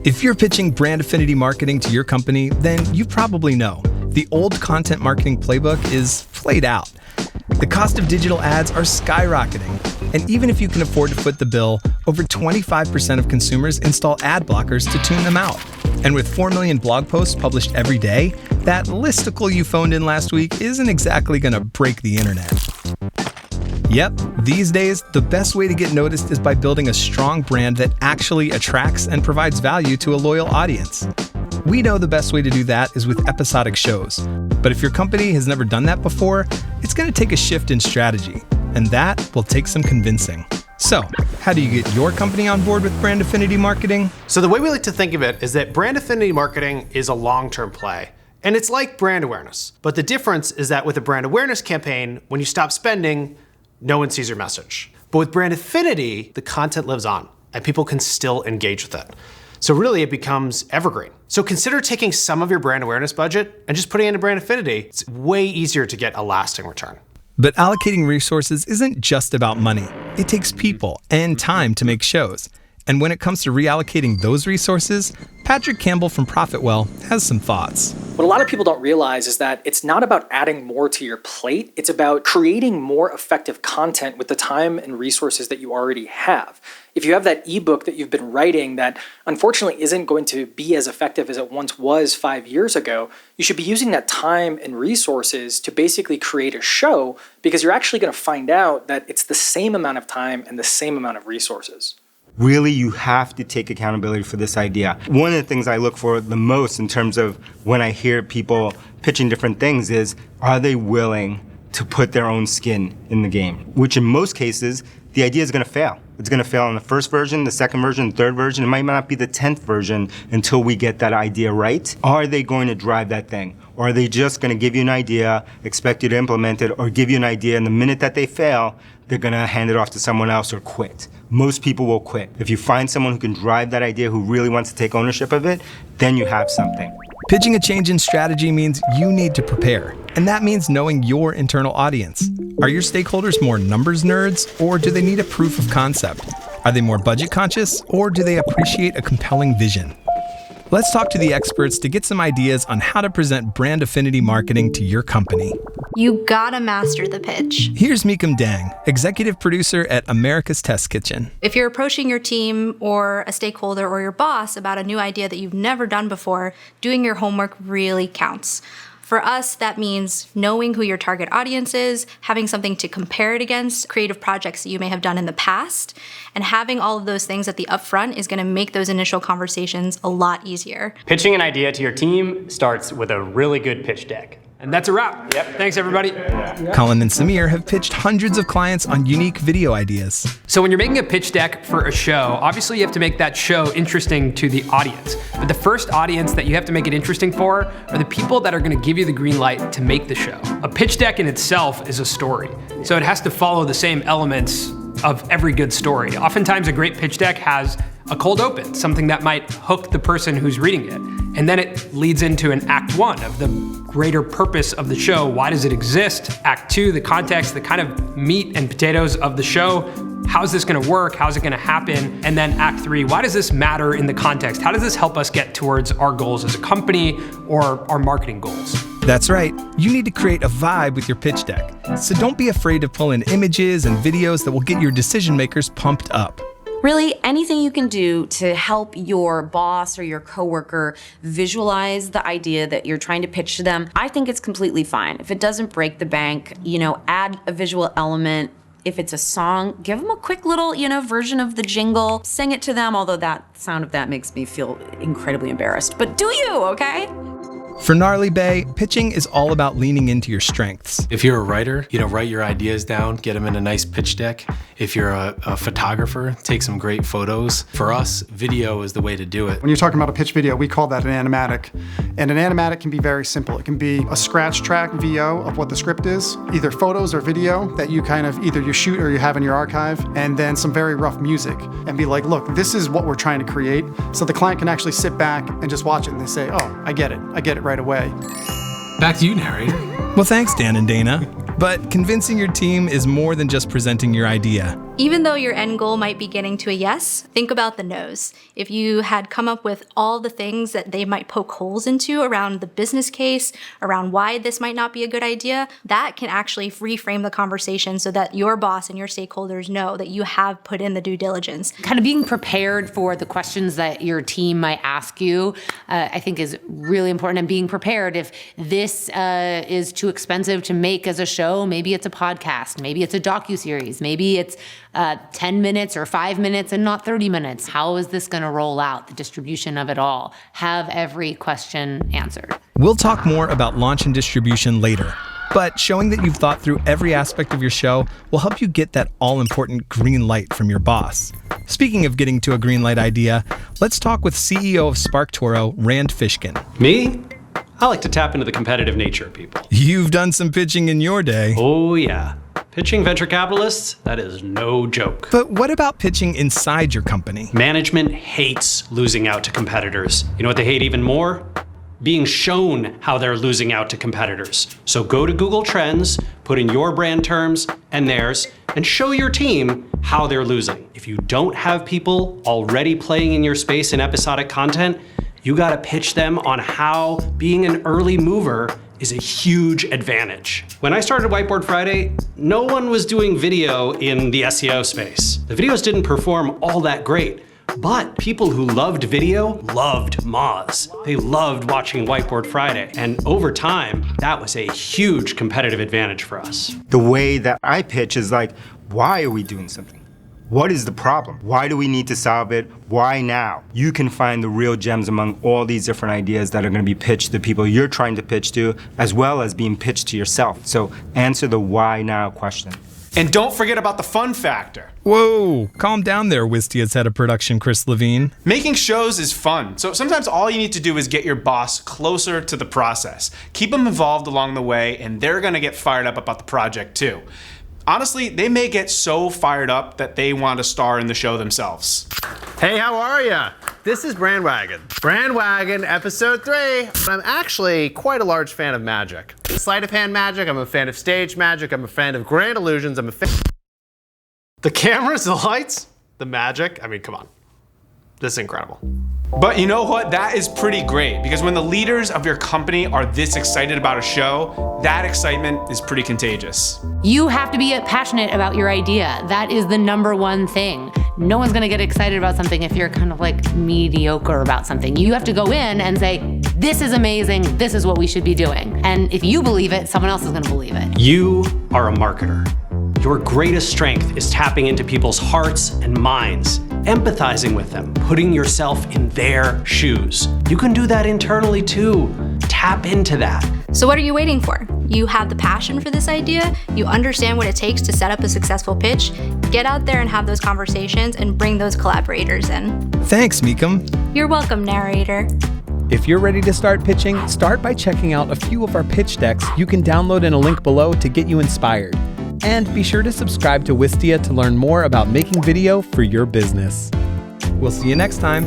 If you're pitching brand affinity marketing to your company, then you probably know the old content marketing playbook is played out. The cost of digital ads are skyrocketing, and even if you can afford to foot the bill, over 25% of consumers install ad blockers to tune them out. And with 4 million blog posts published every day, that listicle you phoned in last week isn't exactly going to break the internet. Yep, these days, the best way to get noticed is by building a strong brand that actually attracts and provides value to a loyal audience. We know the best way to do that is with episodic shows. But if your company has never done that before, it's going to take a shift in strategy, and that will take some convincing. So, how do you get your company on board with brand affinity marketing? So the way we like to think of it is that brand affinity marketing is a long-term play. And it's like brand awareness. But the difference is that with a brand awareness campaign, when you stop spending, no one sees your message. But with brand affinity, the content lives on and people can still engage with it. So really it becomes evergreen. So consider taking some of your brand awareness budget and just putting it into brand affinity. It's way easier to get a lasting return. But allocating resources isn't just about money. It takes people and time to make shows. And when it comes to reallocating those resources, Patrick Campbell from Profitwell has some thoughts. What a lot of people don't realize is that it's not about adding more to your plate. It's about creating more effective content with the time and resources that you already have. If you have that ebook that you've been writing that unfortunately isn't going to be as effective as it once was 5 years ago, you should be using that time and resources to basically create a show, because you're actually going to find out that it's the same amount of time and the same amount of resources. Really, you have to take accountability for this idea. One of the things I look for the most in terms of when I hear people pitching different things is, are they willing to put their own skin in the game? Which in most cases, the idea is going to fail. It's going to fail in the first version, the second version, the third version. It might not be the 10th version until we get that idea right. Are they going to drive that thing? Or are they just going to give you an idea, expect you to implement it, or give you an idea, and the minute that they fail, they're going to hand it off to someone else or quit? Most people will quit. If you find someone who can drive that idea, who really wants to take ownership of it, then you have something. Pitching a change in strategy means you need to prepare, and that means knowing your internal audience. Are your stakeholders more numbers nerds, or do they need a proof of concept? Are they more budget conscious, or do they appreciate a compelling vision? Let's talk to the experts to get some ideas on how to present brand affinity marketing to your company. You gotta master the pitch. Here's Meekum Dang, executive producer at America's Test Kitchen. If you're approaching your team or a stakeholder or your boss about a new idea that you've never done before, doing your homework really counts. For us, that means knowing who your target audience is, having something to compare it against, creative projects that you may have done in the past, and having all of those things at the upfront is gonna make those initial conversations a lot easier. Pitching an idea to your team starts with a really good pitch deck. And that's a wrap. Yep. Thanks, everybody. Colin and Samir have pitched hundreds of clients on unique video ideas. So when you're making a pitch deck for a show, obviously you have to make that show interesting to the audience. But the first audience that you have to make it interesting for are the people that are gonna give you the green light to make the show. A pitch deck in itself is a story. So it has to follow the same elements of every good story. Oftentimes a great pitch deck has a cold open, something that might hook the person who's reading it. And then it leads into an act one of the greater purpose of the show. Why does it exist? Act two, the context, the kind of meat and potatoes of the show. How's this gonna work? How's it gonna happen? And then act three, why does this matter in the context? How does this help us get towards our goals as a company or our marketing goals? That's right, you need to create a vibe with your pitch deck. So don't be afraid to pull in images and videos that will get your decision makers pumped up. Really, anything you can do to help your boss or your coworker visualize the idea that you're trying to pitch to them, I think it's completely fine. If it doesn't break the bank, add a visual element. If it's a song, give them a quick little, version of the jingle. Sing it to them, although that sound of that makes me feel incredibly embarrassed. But do you, okay? For Gnarly Bay, pitching is all about leaning into your strengths. If you're a writer, write your ideas down, get them in a nice pitch deck. If you're a photographer, take some great photos. For us, video is the way to do it. When you're talking about a pitch video, we call that an animatic. And an animatic can be very simple. It can be a scratch track VO of what the script is, either photos or video that you either you shoot or you have in your archive, and then some very rough music, and be like, look, this is what we're trying to create. So the client can actually sit back and just watch it and they say, oh, I get it right away. Back to you, narrator. Well, thanks, Dan and Dana. But convincing your team is more than just presenting your idea. Even though your end goal might be getting to a yes, think about the no's. If you had come up with all the things that they might poke holes into around the business case, around why this might not be a good idea, that can actually reframe the conversation so that your boss and your stakeholders know that you have put in the due diligence. Kind of being prepared for the questions that your team might ask you, I think is really important. And being prepared if this is too expensive to make as a show, maybe it's a podcast, maybe it's a docuseries, maybe it's 10 minutes or 5 minutes and not 30 minutes. How is this going to roll out, the distribution of it all? Have every question answered. We'll talk more about launch and distribution later, but showing that you've thought through every aspect of your show will help you get that all-important green light from your boss. Speaking of getting to a green light idea, let's talk with CEO of SparkToro, Rand Fishkin. Me? I like to tap into the competitive nature of people. You've done some pitching in your day. Oh yeah. Pitching venture capitalists, that is no joke. But what about pitching inside your company? Management hates losing out to competitors. You know what they hate even more? Being shown how they're losing out to competitors. So go to Google Trends, put in your brand terms and theirs, and show your team how they're losing. If you don't have people already playing in your space in episodic content, you gotta pitch them on how being an early mover is a huge advantage. When I started Whiteboard Friday, no one was doing video in the SEO space. The videos didn't perform all that great, but people who loved video loved Moz. They loved watching Whiteboard Friday, and over time, that was a huge competitive advantage for us. The way that I pitch is like, why are we doing something? What is the problem? Why do we need to solve it? Why now? You can find the real gems among all these different ideas that are going to be pitched to the people you're trying to pitch to, as well as being pitched to yourself. So answer the why now question. And don't forget about the fun factor. Whoa, calm down there, Wistia's head of production, Chris Levine. Making shows is fun, so sometimes all you need to do is get your boss closer to the process. Keep them involved along the way, and they're gonna get fired up about the project too. Honestly, they may get so fired up that they want to star in the show themselves. Hey, how are ya? This is Brandwagon. Brandwagon, episode 3. I'm actually quite a large fan of magic. Sleight of hand magic, I'm a fan of stage magic, I'm a fan of grand illusions, I'm a fan... The cameras, the lights, the magic, I mean, come on. This is incredible. But you know what? That is pretty great, because when the leaders of your company are this excited about a show, that excitement is pretty contagious. You have to be passionate about your idea. That is the number one thing. No one's gonna get excited about something if you're kind of like mediocre about something. You have to go in and say, this is amazing, this is what we should be doing. And if you believe it, someone else is gonna believe it. You are a marketer. Your greatest strength is tapping into people's hearts and minds, empathizing with them, putting yourself in their shoes. You can do that internally too. Tap into that. So what are you waiting for? You have the passion for this idea, you understand what it takes to set up a successful pitch, get out there and have those conversations and bring those collaborators in. Thanks, Meekum. You're welcome, narrator. If you're ready to start pitching, start by checking out a few of our pitch decks you can download in a link below to get you inspired. And be sure to subscribe to Wistia to learn more about making video for your business. We'll see you next time.